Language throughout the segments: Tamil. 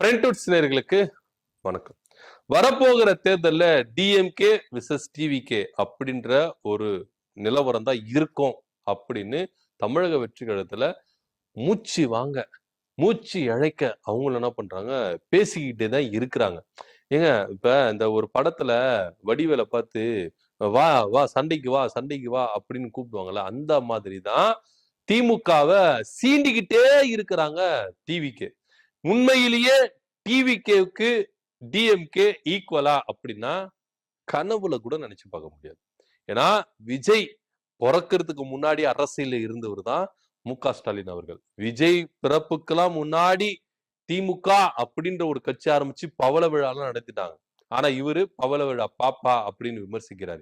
பிரிண்டவுட் நேயர்களுக்கு வணக்கம். வரப்போகிற தேர்தல்ல டிஎம்கே விசஸ் டிவிகே அப்படின்ற ஒரு நிலவரம் தான் இருக்கும் அப்படின்னு தமிழக வெற்றி கழகத்துல மூச்சு வாங்க மூச்சு இழைக்க அவங்கள என்ன பண்றாங்க, பேசிக்கிட்டே தான் இருக்கிறாங்க. ஏங்க, இப்ப இந்த ஒரு படத்துல வடிவேலை பார்த்து வா வா சண்டைக்கு வா சண்டைக்கு வா அப்படின்னு கூப்பிடுவாங்கல்ல, அந்த மாதிரி தான் திமுகவை சீண்டிக்கிட்டே இருக்கிறாங்க டிவிகே. உண்மையிலேயே டிவிகேவுக்கு டிஎம்கே ஈக்குவலா அப்படின்னா கனவுல கூட நினைச்சு பார்க்க முடியாது. ஏன்னா விஜய் பிறக்கிறதுக்கு முன்னாடி அரசியல இருந்தவர் தான் மு.க.ஸ்டாலின் அவர்கள். விஜய் பிறப்புக்கெல்லாம் முன்னாடி திமுக அப்படின்ற ஒரு கட்சி ஆரம்பிச்சு பவள விழாலாம் நடத்திட்டாங்க. ஆனா இவரு பவள விழா பாப்பா அப்படின்னு விமர்சிக்கிறாரு.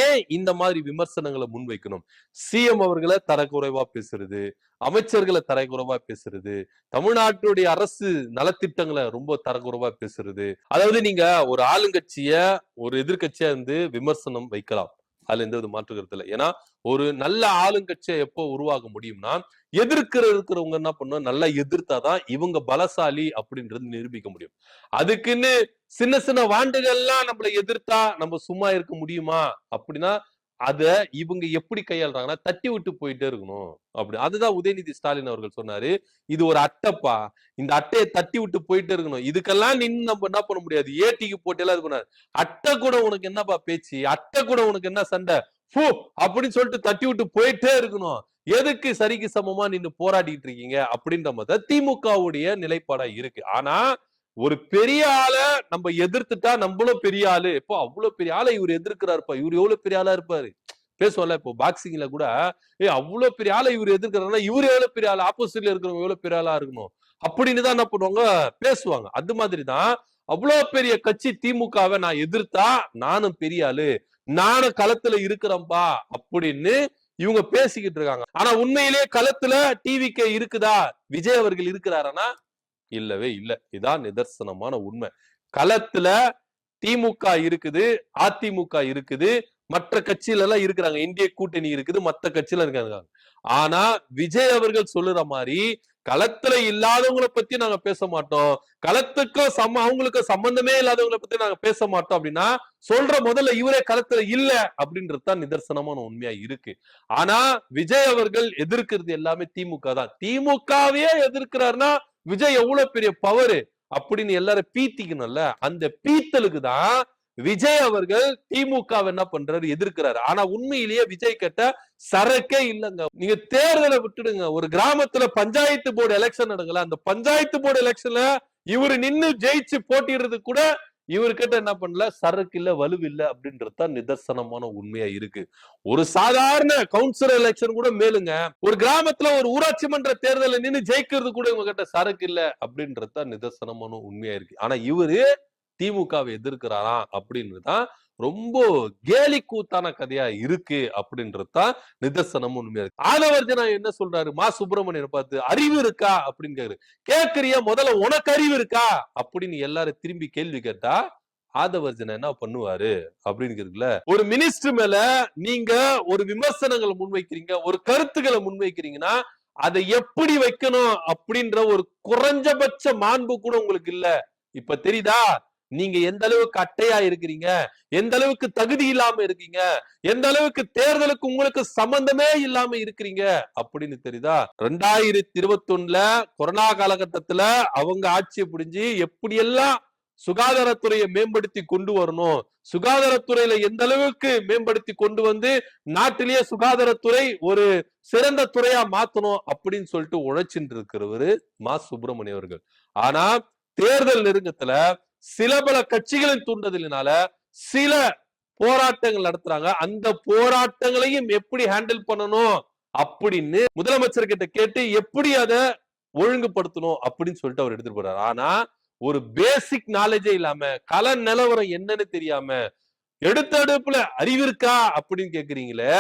ஏன் இந்த மாதிரி விமர்சனங்களை முன்வைக்கணும்? சிஎம் அவர்களை தரக்குறைவா பேசுறது, அமைச்சர்களை தரக்குறைவா பேசுறது, தமிழ்நாட்டுடைய அரசு நலத்திட்டங்களை ரொம்ப தரக்குறைவா பேசுறது. அதாவது நீங்க ஒரு ஆளுங்கட்சிய ஒரு எதிர்கட்சியா இருந்து விமர்சனம் வைக்கலாம், அதுல எந்த வித மாற்று கருத்து இல்லை. ஏன்னா ஒரு நல்ல ஆளுங்கட்சியை எப்போ உருவாக முடியும்னா இருக்கிறவங்க என்ன பண்ணும், நல்லா எதிர்த்தாதான் இவங்க பலசாலி அப்படின்றது நிரூபிக்க முடியும். அதுக்குன்னு சின்ன சின்ன வாண்டுகள்லாம் நம்மளை எதிர்த்தா நம்ம சும்மா இருக்க முடியுமா அப்படின்னா அத இவங்க எப்படி கையாளுறாங்கன்னா தட்டி விட்டு போயிட்டே இருக்கணும். அப்படி அதுதான் உதயநிதி ஸ்டாலின் அவர்கள் சொன்னாரு, இது ஒரு அட்டைப்பா, இந்த அட்டையை தட்டி விட்டு போயிட்டே இருக்கணும். இதுக்கெல்லாம் நின்று நம்ம என்ன பண்ண முடியாது, ஏடிக்கு போட்டு எல்லாம் இது பண்ணாரு. அட்டை கூட உனக்கு என்னப்பா பேச்சு, அட்டை கூட உனக்கு என்ன சண்டை அப்படின்னு சொல்லிட்டு தட்டி விட்டு போயிட்டே இருக்கணும். எதுக்கு சரிக்கு சமமா நின்று போராடிட்டு இருக்கீங்க அப்படின்ற மாதிரி திமுகவுடைய நிலைப்பாடா இருக்கு. ஆனா ஒரு பெரிய ஆளை நம்ம எதிர்த்துட்டா நம்மளும் பெரிய ஆளு, இப்போ அவ்வளவு பெரிய ஆளை இவர் எதிர்க்கிறாருப்பா, இவர் எவ்வளவு பெரிய ஆளா இருப்பாரு பேசுவோம்ல. இப்போ பாக்ஸிங்ல கூட அவ்வளவு பெரிய ஆளை இவர் எதிர்க்கிறாருன்னா இவர் எவ்வளவு பெரிய ஆள், ஆப்போசிட்ல இருக்கிறவங்க எவ்வளவு பெரிய ஆளா இருக்கணும் அப்படின்னு தான் என்ன பண்ணுவாங்க, பேசுவாங்க. அது மாதிரிதான் அவ்வளவு பெரிய கட்சி திமுகவை நான் எதிர்த்தா நானும் பெரிய ஆளு, நானும் களத்துல இருக்கிறேன்பா அப்படின்னு இவங்க பேசிக்கிட்டு இருக்காங்க. ஆனா உண்மையிலேயே களத்துல டிவிகே இருக்குதா, விஜய் அவர்கள் இருக்கிறாரனா இல்லவே இல்ல. இதான் நிதர்சனமான உண்மை. களத்துல திமுக இருக்குது, அதிமுக இருக்குது, மற்ற கட்சியில எல்லாம் இருக்கிறாங்க, இந்திய கூட்டணி இருக்குது, மத்த கட்சியில இருக்காங்க. ஆனா விஜய் அவர்கள் சொல்லுற மாதிரி களத்துல இல்லாதவங்களை பத்தி நாங்க பேச மாட்டோம், களத்துக்கும் அவங்களுக்கு சம்பந்தமே இல்லாதவங்களை பத்தி நாங்க பேச மாட்டோம் அப்படின்னா சொல்ற முதல்ல இவரே களத்துல இல்ல அப்படின்றது தான் நிதர்சனமான உண்மையா இருக்கு. ஆனா விஜய் அவர்கள் எதிர்க்கிறது எல்லாமே திமுக தான். திமுகவே எதிர்க்கிறாருன்னா விஜய் எவ்வளவு பெரிய பவரு அப்படின்னு எல்லாரும் பீத்திக்கணும்ல. அந்த பீத்தலுக்கு தான் விஜய் அவர்கள் திமுக என்ன பண்றாரு, எதிர்க்கிறாரு. ஆனா உண்மையிலேயே விஜய் கிட்ட சரக்கே இல்லங்க. நீங்க தேர்தலை விட்டுடுங்க, ஒரு கிராமத்துல பஞ்சாயத்து போர்டு எலெக்ஷன் நடக்கல, அந்த பஞ்சாயத்து போர்டு எலெக்ஷன்ல இவரு நின்னு ஜெயிச்சு போட்டிடுறது கூட இவர்கிட்ட என்ன பண்ணல, சரக்கு இல்ல, வலுவில்லை அப்படின்றதுதான் நிதர்சனமான உண்மையா இருக்கு. ஒரு சாதாரண கவுன்சிலர் எலெக்ஷன் கூட மேலுங்க, ஒரு கிராமத்துல ஒரு ஊராட்சி மன்ற தேர்தலில் நின்று ஜெயிக்கிறது கூட இவங்க கிட்ட சரக்கு இல்ல அப்படின்றதுதான் நிதர்சனமான உண்மையா இருக்கு. ஆனா இவரு திமுகவை எதிர்க்கிறாராம் அப்படின்றதுதான் ரொம்ப கேலி கூத்தான கதையா இருக்கு அப்படின்றதுதான் நிதர்சனம் உண்மையா இருக்கு. ஆதவர்ஜனா என்ன சொல்றாரு, மா சுப்பிரமணியன் பார்த்து அறிவு இருக்கா அப்படின்னு கேக்குறிய, முதல்ல உனக்கு அறிவு இருக்கா அப்படின்னு எல்லாரும் திரும்பி கேள்வி கேட்டா ஆதவர்ஜனா என்ன பண்ணுவாரு அப்படின்னு ஒரு மினிஸ்டர் மேல நீங்க ஒரு விமர்சனங்களை முன்வைக்கிறீங்க, ஒரு கருத்துக்களை முன்வைக்கிறீங்கன்னா அதை எப்படி வைக்கணும் அப்படின்ற ஒரு குறைஞ்சபட்ச மாண்பு கூட உங்களுக்கு இல்ல. இப்ப தெரியுதா நீங்க எந்த அளவுக்கு அட்டையா இருக்கிறீங்க, எந்த அளவுக்கு தகுதி இல்லாம இருக்கீங்க, எந்த அளவுக்கு தேர்தலுக்கு உங்களுக்கு சம்பந்தமே இல்லாம இருக்கிறீங்க அப்படின்னு தெரியுதா? 2021 கொரோனா காலகட்டத்துல அவங்க ஆட்சியை புரிஞ்சு எப்படியெல்லாம் சுகாதாரத்துறையை மேம்படுத்தி கொண்டு வரணும், சுகாதாரத்துறையில எந்த அளவுக்கு மேம்படுத்தி கொண்டு வந்து நாட்டிலேயே சுகாதாரத்துறை ஒரு சிறந்த துறையா மாத்தணும் அப்படின்னு சொல்லிட்டு உழைச்சிட்டு இருக்கிறவரு மா சுப்பிரமணியம் அவர்கள். ஆனா தேர்தல் நெருக்கத்துல சில பல கட்சிகளின் தூண்டுதலினால சில போராட்டங்கள் நடத்துறாங்க. அந்த போராட்டங்களையும் எப்படி ஹேண்டில் பண்ணணும் அப்படின்னு முதலமைச்சர் கிட்ட கேட்டு எப்படி அதை ஒழுங்குபடுத்தணும் அப்படின்னு சொல்லிட்டு அவர் எடுத்துட்டு போறாரு. ஆனா ஒரு பேசிக் நாலேஜே இல்லாம, கள நிலவரம் என்னன்னு தெரியாம, எடுத்த அடுப்புல அறிவு இருக்கா அப்படின்னு கேக்குறீங்களே,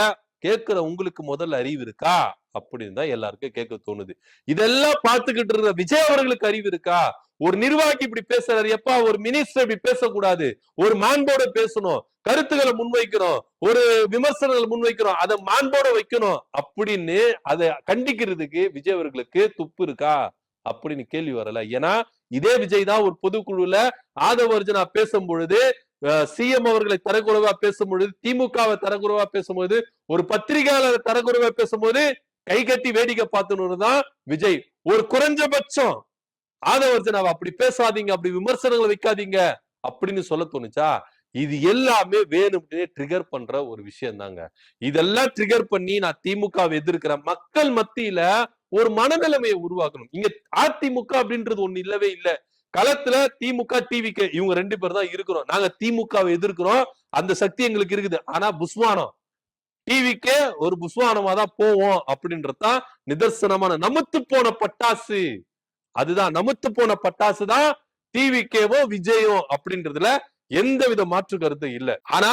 கேட்கிற உங்களுக்கு முதல்ல அறிவு இருக்கா அப்படின்னு தான் எல்லாருக்கும் கேட்க தோணுது. இதெல்லாம் பார்த்துக்கிட்டு இருக்கிற விஜய் அவர்களுக்கு அறிவு இருக்கா? ஒரு நிர்வாகி இப்படி பேசுறாரு, எப்பா ஒரு மினிஸ்டர் இப்படி பேசக்கூடாது, ஒரு மாண்போட பேசணும், கருத்துக்களை முன்வைக்கிறோம், ஒரு விமர்சனங்களை முன்வைக்கிறோம், அதை மாண்போட வைக்கணும் அப்படின்னு அதை கண்டிக்கிறதுக்கு விஜய் அவர்களுக்கு துப்பு இருக்கா அப்படின்னு கேள்வி வரல. ஏன்னா இதே விஜய் தான் ஒரு பொதுக்குழுல ஆதவ அர்ஜுனா பேசும் பொழுது, சிஎம் அவர்களை தரக்குறைவா பேசும்பொழுது, திமுகவை தரக்குறைவா பேசும்போது, ஒரு பத்திரிகையாளர் தரக்குறைவா பேசும்போது கை கட்டி வேடிக்கை பார்த்துதான் விஜய். ஒரு குறைஞ்சபட்சம் ஆதவ அர்ஜுனாவை அப்படி பேசாதீங்க, அப்படி விமர்சனங்களை வைக்காதீங்க அப்படின்னு சொல்ல தோணுச்சா? இது எல்லாமே வேணும்னே ட்ரிகர் பண்ற ஒரு விஷயம் தாங்க. இதெல்லாம் ட்ரிகர் பண்ணி நான் திமுகவை எதிர்க்கிறேன், மக்கள் மத்தியில ஒரு மனநிலைமையை உருவாக்கணும். இங்க அதிமுக அப்படின்றது ஒண்ணு இல்லவே இல்லை. களத்துல திமுக டிவிகே இவங்க 2 பேர் தான் இருக்கிறோம். நாங்க திமுகவை எதிர்க்கிறோம், அந்த சக்தி எங்களுக்கு இருக்குது. ஆனா புஸ்வானம் டிவிக்கே ஒரு புஸ்வானமா தான் போவோம் அப்படின்றதுதான் நிதர்சனமான நமுத்து போன பட்டாசு. அதுதான் நமுத்து போன பட்டாசு தான் டிவிகேவோ விஜயோ அப்படின்றதுல எந்தவித மாற்று கருத்து இல்ல. ஆனா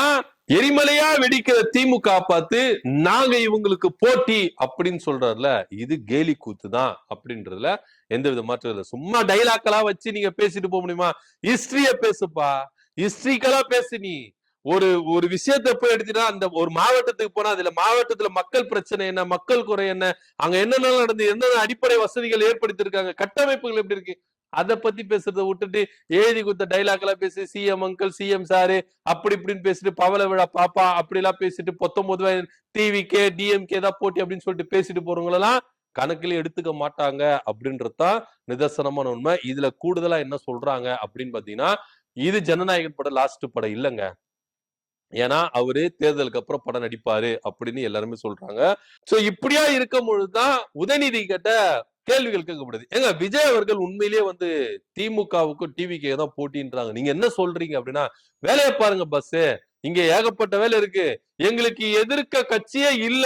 எரிமலையா வெடிக்கிற திமுக பார்த்து நாங்க இவங்களுக்கு போட்டி அப்படின்னு சொல்றதுல இது கேலி கூத்து தான் அப்படின்றதுல எந்தவித மாற்று இல்ல. சும்மா டைலாக்கலா வச்சு நீங்க பேசிட்டு போக முடியுமா? ஹிஸ்டரிய பேசுப்பா, ஹிஸ்டரிக்கலா பேசு. நீ ஒரு விஷயத்தை போய் எடுத்துட்டா, அந்த ஒரு மாவட்டத்துக்கு போனா அதுல மாவட்டத்துல மக்கள் பிரச்சனை என்ன, மக்கள் குறை என்ன, அங்க என்னென்ன நடந்து, என்னென்ன அடிப்படை வசதிகள் ஏற்படுத்தி இருக்காங்க, கட்டமைப்புகள் எப்படி இருக்கு, அதை பத்தி பேசுறத விட்டுட்டு எழுதி கொடுத்த டைலாக் எல்லாம் பேசி சிஎம் அங்கிள், சிஎம் சாரு அப்படி இப்படின்னு பேசிட்டு, பவள விழா பாப்பா அப்படி எல்லாம் பேசிட்டு 19 டிவிகே டிஎம்கே தான் போட்டி அப்படின்னு சொல்லிட்டு பேசிட்டு போறவங்களெல்லாம் கணக்கில எடுத்துக்க மாட்டாங்க அப்படின்றதுதான் நிதர்சனமான உண்மை. இதுல கூடுதலா என்ன சொல்றாங்க அப்படின்னு பாத்தீங்கன்னா, இது ஜனநாயகன் படம் லாஸ்ட் படம் இல்லைங்க. ஏன்னா அவரு தேர்தலுக்கு அப்புறம் படம் நடிப்பாரு அப்படின்னு எல்லாருமே சொல்றாங்க. சோ இப்படியா இருக்கும் பொழுதுதான் உதயநிதி கிட்ட கேள்விகள் கேட்கப்படுது. ஏங்க விஜய் அவர்கள் உண்மையிலேயே வந்து திமுகவுக்கும் டிவிக்கு தான் போட்டின்றாங்க, நீங்க என்ன சொல்றீங்க அப்படின்னா, வேலையை பாருங்க பஸ், இங்க ஏகப்பட்ட வேலை இருக்கு, எங்களுக்கு எதிர்க்க கட்சியே இல்ல,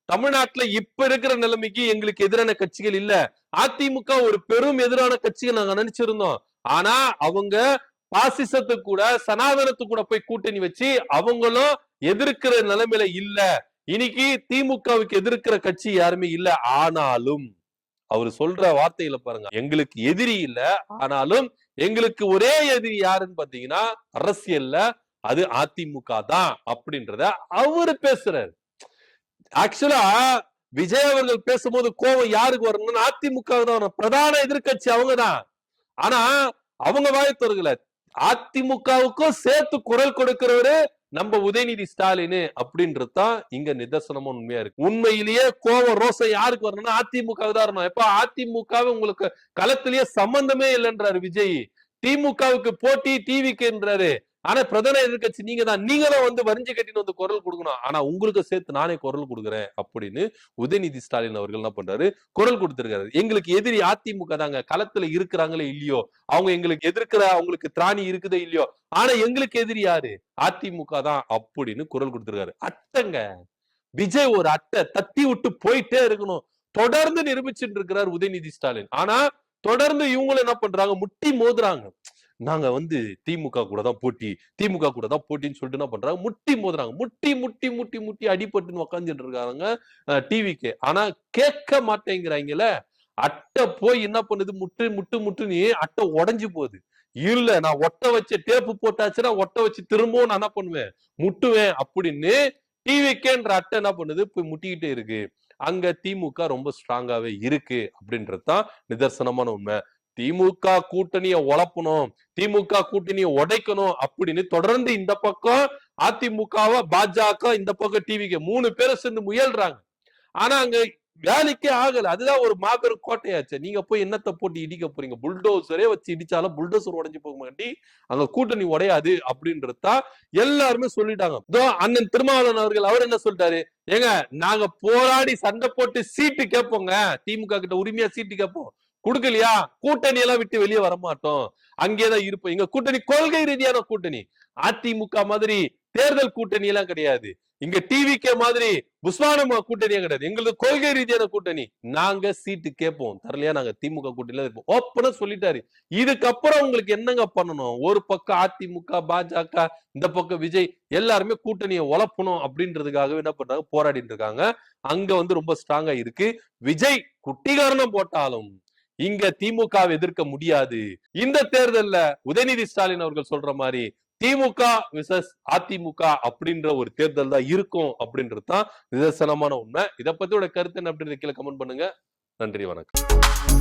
தமிழ்நாட்டுல இப்ப இருக்கிற நிலைமைக்கு எங்களுக்கு எதிரான கட்சிகள் இல்ல, அதிமுக ஒரு பெரும் எதிரான கட்சியை நாங்க நினைச்சிருந்தோம், ஆனா அவங்க பாசிசத்துக்கு கூட சனாதனத்துக்கு கூட போய் கூட்டணி வச்சு அவங்களும் எதிர்க்கிற நிலைமையில இல்ல, இன்னைக்கு திமுகவுக்கு எதிர்க்கிற கட்சி யாருமே இல்ல. ஆனாலும் அவர் சொல்ற வார்த்தையில பாருங்க, எங்களுக்கு எதிரி இல்ல, ஆனாலும் எங்களுக்கு ஒரே எதிரி யாருன்னு பாத்தீங்கன்னா அரசியல்ல அது அதிமுக தான் அப்படின்றத அவரு பேசுறாரு. ஆக்சுவலா விஜய் அவர்கள் பேசும்போது கோபம் யாருக்கு வரணும்னு அதிமுக தான், பிரதான எதிர்கட்சி அவங்கதான். ஆனா அவங்க வாயத்தவர்கள அதிமுகவுக்கும் சேர்த்து குரல் கொடுக்கிறவரு நம்ம உதயநிதி ஸ்டாலின் அப்படின்றதுதான் இங்க நிதர்சனமா உண்மையா இருக்கு. உண்மையிலேயே கோவம் ரோசம் யாருக்கு வரணும்னா அதிமுக தான் வரணும். எப்ப அதிமுக உங்களுக்கு களத்திலேயே சம்பந்தமே இல்லைன்றாரு விஜய், திமுகவுக்கு போட்டி டிவிக்குன்றாரு. ஆனா பிரதான எதிர்கட்சி நீங்க தான், நீங்க தான் வந்து வரிஞ்சு கட்டின்னு வந்து குரல் கொடுக்கணும், ஆனா உங்களுக்கு சேர்த்து நானே குரல் கொடுக்குறேன் அப்படின்னு உதயநிதி ஸ்டாலின் அவர்கள் என்ன பண்றாரு, குரல் கொடுத்திருக்காரு. எங்களுக்கு எதிரி அதிமுக தாங்க, களத்துல இருக்கிறாங்களே இல்லையோ, அவங்க எங்களுக்கு எதிர்க்கிற அவங்களுக்கு திராணி இருக்குதோ இல்லையோ, ஆனா எங்களுக்கு எதிரி யாரு, அதிமுக தான் அப்படின்னு குரல் கொடுத்திருக்காரு. அட்டங்க விஜய் ஒரு அட்டை தட்டி விட்டு போயிட்டே இருக்கணும், தொடர்ந்து நிரூபிச்சுட்டு இருக்கிறார் உதயநிதி ஸ்டாலின். ஆனா தொடர்ந்து இவங்களும் என்ன பண்றாங்க, முட்டி மோதுறாங்க, நாங்க வந்து திமுக கூட தான் போட்டி, திமுக கூட தான் போட்டின்னு சொல்லிட்டு என்ன பண்றாங்க, முட்டி மோதுறாங்க, முட்டி முட்டி முட்டி முட்டி அடிபட்டுன்னு உக்காந்துட்டு இருக்காங்க டிவிக்கு. ஆனா கேட்க மாட்டேங்கிறாங்கல்ல, அட்டை போய் என்ன பண்ணுது, முட்டு முட்டு முட்டுன்னு அட்டை உடஞ்சு போகுது. இல்ல நான் ஒட்ட வச்ச டேப்பு போட்டாச்சுன்னா ஒட்ட வச்சு திரும்பவும் நான் என்ன பண்ணுவேன், முட்டுவேன் அப்படின்னு டிவிக்கேன்ற அட்டை என்ன பண்ணுது, போய் முட்டிக்கிட்டே இருக்கு. அங்க திமுக ரொம்ப ஸ்ட்ராங்காவே இருக்கு அப்படின்றதுதான் நிதர்சனமான உண்மை. திமுக கூட்டணியை உழப்பணும், திமுக கூட்டணியை உடைக்கணும் அப்படின்னு தொடர்ந்து இந்த பக்கம் அதிமுகவ பாஜக, இந்த பக்கம் டிவிக்கு 3 பேரை சேர்ந்து முயல்றாங்க. ஆனா அங்க வேலைக்கே ஆகல. அதுதான் ஒரு மாபெரும் கோட்டையாச்சு. நீங்க போய் என்னத்தை போட்டு இடிக்க போறீங்க, புல்டோசரே வச்சு இடிச்சாலும் புல்டோசர் உடைஞ்சு போக மாட்டி அங்க கூட்டணி உடையாது அப்படின்றதா எல்லாருமே சொல்லிட்டாங்க. அண்ணன் திருமாவளவன் அவர்கள் அவர் என்ன சொல்லிட்டாரு, ஏங்க நாங்க போராடி சண்டை போட்டு சீட்டு கேட்போங்க, திமுக கிட்ட உரிமையா சீட்டு கேட்போம், கொடுக்கலையா கூட்டணி எல்லாம் விட்டு வெளியே வரமாட்டோம், அங்கேதான் இருப்போம், எங்க கூட்டணி கொள்கை ரீதியான கூட்டணி, அதிமுக மாதிரி தேர்தல் கூட்டணி எல்லாம் கிடையாது, இங்க டிவிகே மாதிரி புஸ்வானம் கூட்டணியே கிடையாது, எங்களுக்கு கொள்கை ரீதியான கூட்டணி, நாங்க சீட்டு கேட்போம், தரலையா நாங்க திமுக கூட்டணியில இருப்போம் ஓப்பனா சொல்லிட்டாரு. இதுக்கப்புறம் உங்களுக்கு என்னங்க பண்ணணும், ஒரு பக்கம் அதிமுக பாஜக, இந்த பக்கம் விஜய், எல்லாருமே கூட்டணியை உழப்பணும் அப்படின்றதுக்காகவே என்ன பண்றாங்க, போராடிட்டு இருக்காங்க. அங்க வந்து ரொம்ப ஸ்ட்ராங்கா இருக்கு. விஜய் குட்டிகாரணம் போட்டாலும் இங்க திமுக எதிர்க்க முடியாது. இந்த தேர்தல்ல உதயநிதி ஸ்டாலின் அவர்கள் சொல்ற மாதிரி திமுக விசஸ் அதிமுக அப்படின்ற ஒரு தேர்தல் தான் இருக்கும் அப்படின்றதுதான் நிதர்சனமான உண்மை. இதை பத்தியோட கருத்து என்ன அப்படின்றத கீழே கமெண்ட் பண்ணுங்க. நன்றி, வணக்கம்.